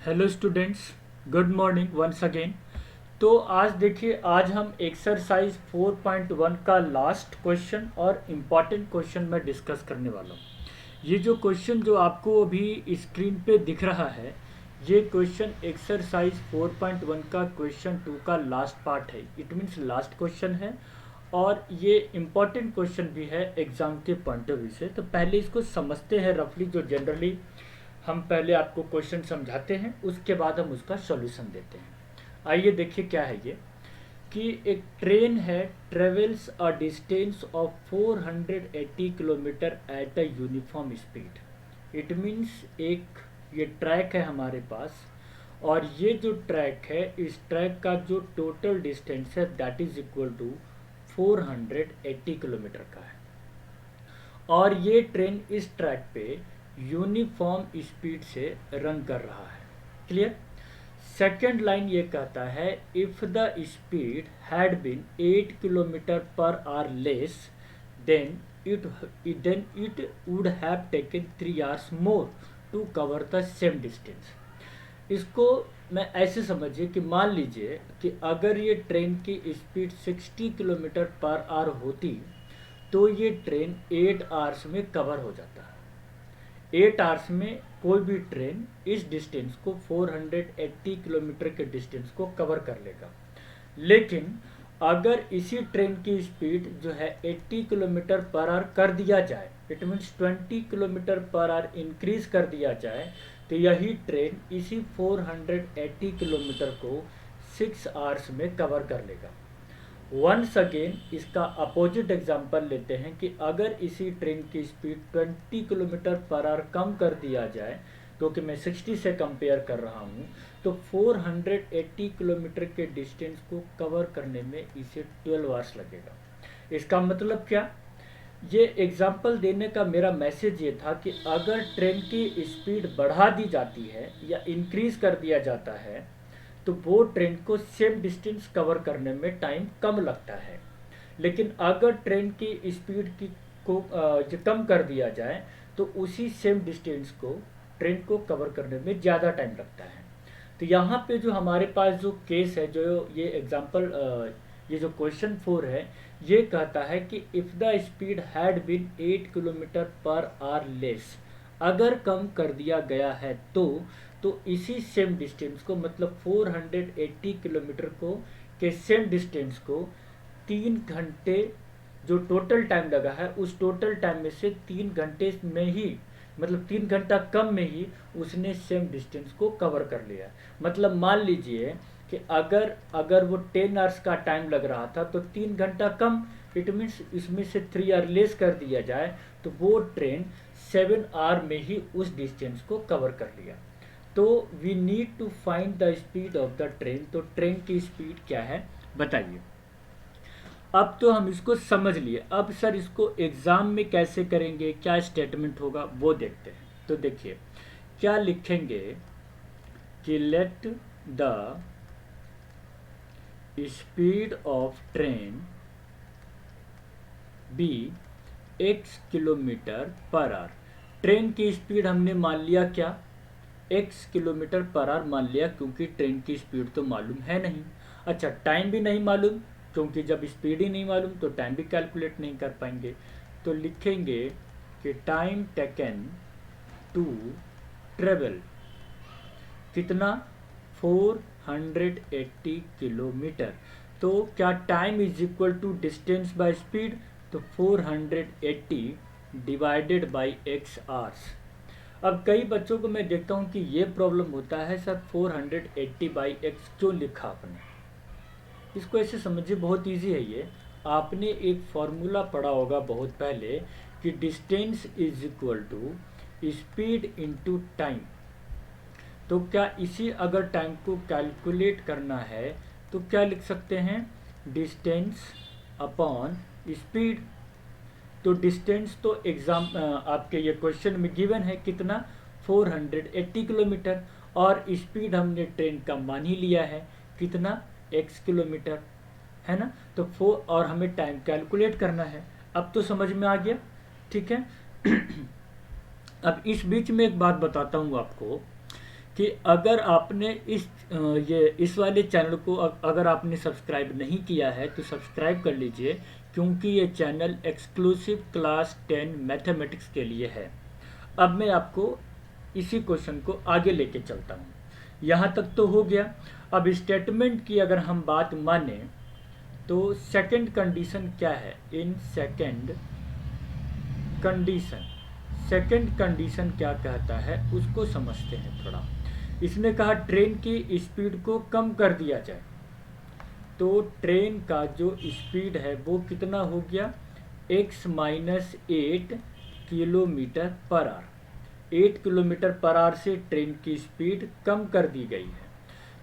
Hello students, good morning once again. तो आज देखिए, आज हम एक्सरसाइज 4.1 का लास्ट क्वेश्चन और इम्पॉर्टेंट क्वेश्चन मैं डिस्कस करने वाला हूँ। ये जो क्वेश्चन जो आपको अभी स्क्रीन पे दिख रहा है, ये क्वेश्चन एक्सरसाइज 4.1 का क्वेश्चन 2 का लास्ट पार्ट है। इट मीन्स लास्ट क्वेश्चन है और ये इम्पॉर्टेंट क्वेश्चन भी है एग्जाम के पॉइंट ऑफ व्यू से। तो पहले इसको समझते हैं रफली। जो जनरली हम पहले आपको क्वेश्चन समझाते हैं, उसके बाद हम उसका सॉल्यूशन देते हैं। आइए देखिए क्या है ये, कि एक ट्रेन है travels a distance of 480 kilometre at a uniform speed. It means एक ये ट्रैक है हमारे पास, और ये जो ट्रैक है, इस ट्रैक का जो टोटल डिस्टेंस है that is equal to 480 kilometre का है। और ये ट्रेन इस ट्रैक पे यूनिफॉर्म स्पीड से रन कर रहा है। क्लियर। सेकेंड लाइन ये कहता है, if the speed had been 8 kilometre per hour less than it would have taken 3 hours more to cover the same distance. इसको मैं ऐसे समझिए कि मान लीजिए कि अगर ये ट्रेन की स्पीड 60 किलोमीटर पर आवर होती तो ये ट्रेन 8 आवर्स में कवर हो जाता है। 8 आवर्स में कोई भी ट्रेन इस डिस्टेंस को 480 किलोमीटर के डिस्टेंस को कवर कर लेगा। लेकिन अगर इसी ट्रेन की स्पीड जो है 80 किलोमीटर पर आवर कर दिया जाए, it means 20 kilometre per our increase कर दिया जाए, तो यही ट्रेन इसी 480 किलोमीटर को 6 आवर्स में कवर कर लेगा। वंस अगेन इसका अपोजिट एग्जांपल लेते हैं कि अगर इसी ट्रेन की स्पीड 20 किलोमीटर पर आवर कम कर दिया जाए, क्योंकि मैं 60 से कंपेयर कर रहा हूँ, तो 480 किलोमीटर के डिस्टेंस को कवर करने में इसे 12 आवर्स लगेगा। इसका मतलब क्या? ये एग्जाम्पल देने का मेरा मैसेज ये था कि अगर ट्रेन की स्पीड बढ़ा दी जाती है या इंक्रीज कर दिया जाता है, तो वो ट्रेन को सेम डिस्टेंस कवर करने में टाइम कम लगता है। लेकिन अगर ट्रेन की स्पीड की को जो कम कर दिया जाए, तो उसी सेम डिस्टेंस को ट्रेन को कवर करने में ज़्यादा टाइम लगता है। तो यहाँ पे जो हमारे पास जो केस है, जो ये एग्जांपल, ये जो क्वेश्चन 4 है, ये कहता है कि if the speed had been 8 kilometre per hour less, अगर कम कर दिया गया है तो इसी सेम डिस्टेंस को, मतलब 480 किलोमीटर को के सेम डिस्टेंस को 3 घंटे, जो टोटल टाइम लगा है उस टोटल टाइम में से 3 घंटे में ही, मतलब 3 घंटा कम में ही उसने सेम डिस्टेंस को कवर कर लिया। मतलब मान लीजिए कि अगर अगर वो 10 आवर्स का टाइम लग रहा था तो 3 घंटा कम, इट मीन्स इसमें से 3 आवर लेस कर दिया जाए, तो वो ट्रेन 7 आवर में ही उस डिस्टेंस को कवर कर लिया। तो we need to find the speed of the train. तो ट्रेन की स्पीड क्या है बताइए। अब तो हम इसको समझ लिए, अब सर इसको एग्जाम में कैसे करेंगे, क्या स्टेटमेंट होगा वो देखते हैं। तो देखिए क्या लिखेंगे कि let the speed of train be x kilometre per hour. Train की स्पीड हमने मान लिया क्या, x किलोमीटर पर आवर मान लिया, क्योंकि ट्रेन की स्पीड तो मालूम है नहीं। अच्छा, टाइम भी नहीं मालूम, क्योंकि जब स्पीड ही नहीं मालूम तो टाइम भी कैलकुलेट नहीं कर पाएंगे। तो लिखेंगे कि टाइम टेकन टू ट्रेवल कितना, 480 किलोमीटर। तो क्या time is equal to distance by speed, तो 480 डिवाइडेड बाय x आवर्स। अब कई बच्चों को मैं देखता हूँ कि ये प्रॉब्लम होता है, सर 480 बाई एक्स क्यों लिखा आपने। इसको ऐसे समझिए, बहुत इजी है ये। आपने एक फॉर्मूला पढ़ा होगा बहुत पहले कि distance is equal to speed into time. तो क्या इसी अगर टाइम को कैलकुलेट करना है तो क्या लिख सकते हैं, डिस्टेंस अपॉन स्पीड। तो डिस्टेंस तो एग्जाम आपके ये क्वेश्चन में गिवन है कितना, 480 किलोमीटर, और स्पीड हमने ट्रेन का मान ही लिया है कितना, x किलोमीटर, है ना। तो 4, और हमें टाइम कैलकुलेट करना है। अब तो समझ में आ गया, ठीक है। अब इस बीच में एक बात बताता हूँ आपको कि कि अगर आपने इस वाले चैनल को अगर आपने सब्सक्राइब नहीं किया है तो सब्सक्राइब कर लीजिए, क्योंकि ये चैनल एक्सक्लूसिव क्लास 10 मैथमेटिक्स के लिए है। अब मैं आपको इसी क्वेश्चन को आगे लेके चलता हूँ। यहाँ तक तो हो गया। अब स्टेटमेंट की अगर हम बात माने तो सेकंड कंडीशन क्या है? इन सेकंड कंडीशन क्या कहता है उसको समझते हैं थोड़ा। इसने कहा ट्रेन की स्पीड को कम कर दिया जाए, तो ट्रेन का जो स्पीड है वो कितना हो गया? x-8 kilometre per our. 8 kilometre per our से ट्रेन की स्पीड कम कर दी गई है।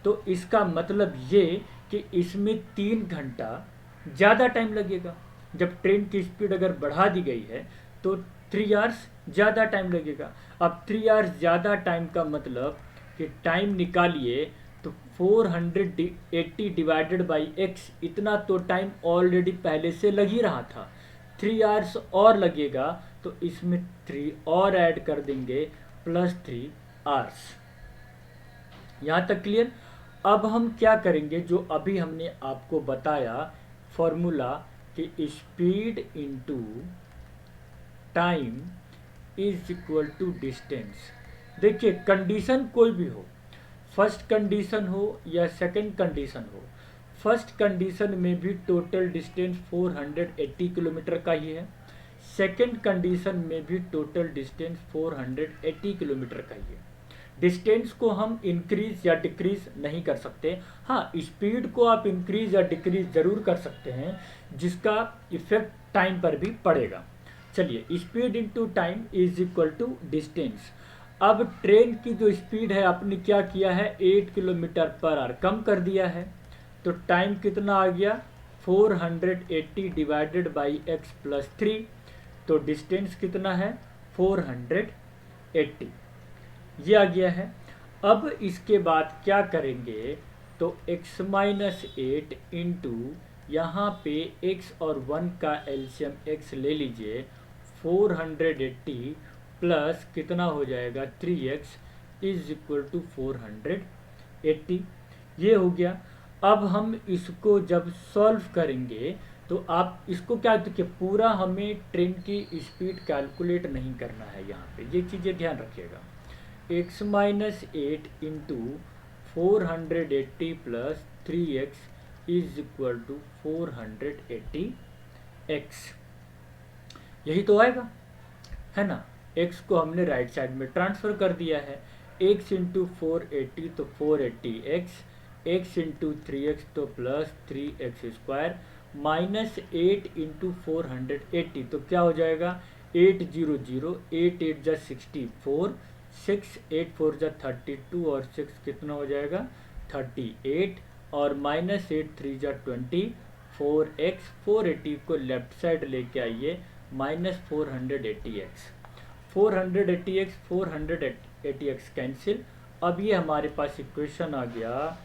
तो इसका मतलब ये कि इसमें 3 घंटा ज़्यादा टाइम लगेगा। जब ट्रेन की स्पीड अगर बढ़ा दी गई है तो 3 आवर्स ज़्यादा टाइम लगेगा। अब 3 आवर्स ज़्यादा टाइम का मतलब कि टाइम निकालिए तो 480 डिवाइडेड बाई x, इतना तो टाइम ऑलरेडी पहले से लग ही रहा था। 3 आवर्स और लगेगा तो इसमें 3 और ऐड कर देंगे प्लस 3 आवर्स। यहाँ तक क्लियर? अब हम क्या करेंगे, जो अभी हमने आपको बताया फॉर्मूला कि speed into time is equal to distance. देखिए कंडीशन कोई भी हो, फर्स्ट कंडीशन हो या सेकंड कंडीशन हो, फर्स्ट कंडीशन में भी टोटल डिस्टेंस 480 किलोमीटर का ही है, सेकंड कंडीशन में भी टोटल डिस्टेंस 480 किलोमीटर का ही है। डिस्टेंस को हम इंक्रीज या डिक्रीज नहीं कर सकते। हाँ, स्पीड को आप इंक्रीज या डिक्रीज जरूर कर सकते हैं, जिसका इफेक्ट टाइम पर भी पड़ेगा। चलिए, speed into time is equal to distance. अब ट्रेन की जो स्पीड है आपने क्या किया है? 8 किलोमीटर पर आवर कम कर दिया है, तो टाइम कितना आ गया? 480 डिवाइडेड बाई x प्लस 3, तो डिस्टेंस कितना है? 480, ये आ गया है। अब इसके बाद क्या करेंगे, तो x-8 इंटू यहाँ पे x और 1 का एलसीएम x ले लीजिए, 480 प्लस कितना हो जाएगा? 3x इज इक्वल टू 480, ये हो गया। अब हम इसको जब सॉल्व करेंगे तो आप इसको क्या, देखिए पूरा हमें ट्रेन की स्पीड कैलकुलेट नहीं करना है, यहाँ पे ये चीज़ें ध्यान रखिएगा। x-8 into 480 plus 3x is equal to 480x, यही तो आएगा, है ना। x को हमने राइट साइड में ट्रांसफर कर दिया है। x इंटू 480 तो 480x, x इंटू 3x तो plus 3x square, minus 8 into 480 तो क्या हो जाएगा? 800, 8 8 जा 64, 6 8 4 जा 32 और 6 कितना हो जाएगा? 38, और माइनस 8 3 जा 20, 4x, 480 को लेफ्ट साइड लेके आइए, minus 480x, 480x 480x cancel. अब ये हमारे पास इक्वेशन आ गया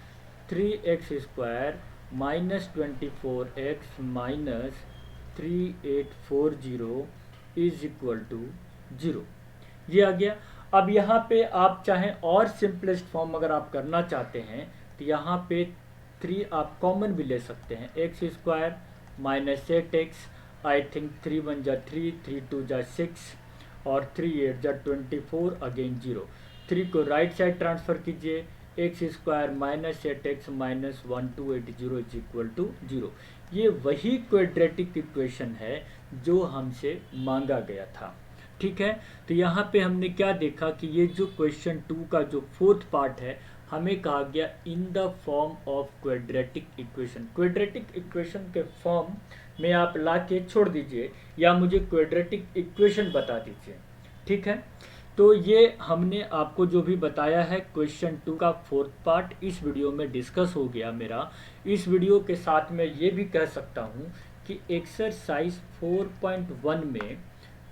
3x square minus 24x minus 3840 is equal to 0, ये आ गया। अब यहाँ पे आप चाहें और सिंपलेस्ट फॉर्म अगर आप करना चाहते हैं तो यहाँ पे 3 आप कॉमन भी ले सकते हैं, x square minus 8x, I think 3 1 जा 3, 3 2 जा 6 और 3 8 जा 24, अगेन 0। 3 को राइट साइड ट्रांसफर कीजिए, x square minus 8x minus 1280 is equal to 0। ये वही क्वाड्रेटिक इक्वेशन है जो हमसे मांगा गया था, ठीक है। तो यहाँ पे हमने क्या देखा कि ये जो क्वेश्चन 2 का जो फोर्थ पार्ट है, हमें कहा गया in the form of quadratic equation. Quadratic equation के फॉर्म में आप ला के छोड़ दीजिए या मुझे क्वाड्रेटिक इक्वेशन बता दीजिए, ठीक है। तो ये हमने आपको जो भी बताया है क्वेश्चन 2 का फोर्थ पार्ट इस वीडियो में डिस्कस हो गया मेरा। इस वीडियो के साथ मैं ये भी कह सकता हूँ कि एक्सरसाइज 4.1 में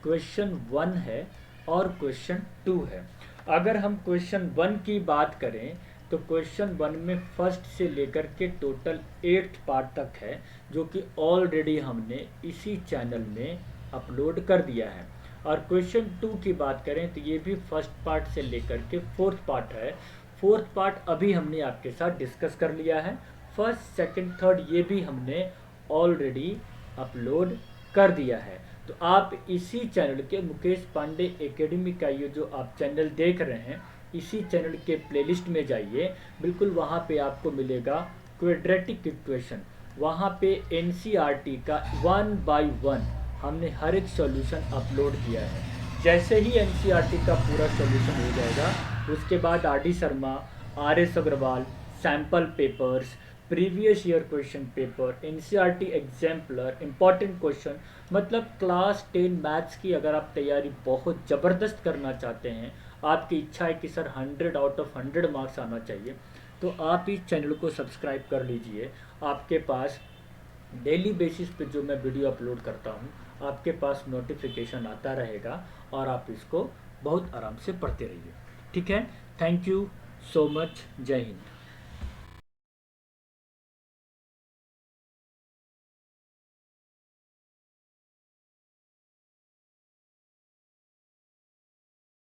क्वेश्चन 1 है और क्वेश्चन 2 है। अगर हम क्वेश्चन 1 की बात करें तो क्वेश्चन 1 में फर्स्ट से लेकर के टोटल 8th पार्ट तक है, जो कि ऑलरेडी हमने इसी चैनल में अपलोड कर दिया है। और क्वेश्चन 2 की बात करें तो ये भी फर्स्ट पार्ट से लेकर के फोर्थ पार्ट है। फोर्थ पार्ट अभी हमने आपके साथ डिस्कस कर लिया है। फर्स्ट सेकंड थर्ड ये भी हमने ऑलरेडी अपलोड कर दिया है। तो आप इसी चैनल के मुकेश पांडे एकेडमी का ये जो आप चैनल देख रहे हैं, इसी चैनल के प्लेलिस्ट में जाइए, बिल्कुल वहाँ पे आपको मिलेगा क्वाड्रेटिक इक्वेशन। वहाँ पे एनसीईआरटी का 1 बाय 1 हमने हर एक सॉल्यूशन अपलोड किया है। जैसे ही एनसीईआरटी का पूरा सॉल्यूशन हो जाएगा, उसके बाद R D. Sharma, R S. Agarwal, sample papers, previous year question paper, NCERT exemplar, important question, मतलब क्लास 10 मैथ्स की अगर आप तैयारी बहुत ज़बरदस्त करना चाहते हैं, आपकी इच्छा है कि सर 100 आउट ऑफ 100 मार्क्स आना चाहिए, तो आप इस चैनल को सब्सक्राइब कर लीजिए। आपके पास डेली बेसिस पे जो मैं वीडियो अपलोड करता हूँ, आपके पास नोटिफिकेशन आता रहेगा और आप इसको बहुत आराम से पढ़ते रहिए। ठीक है, थैंक यू सो मच, जय हिंद।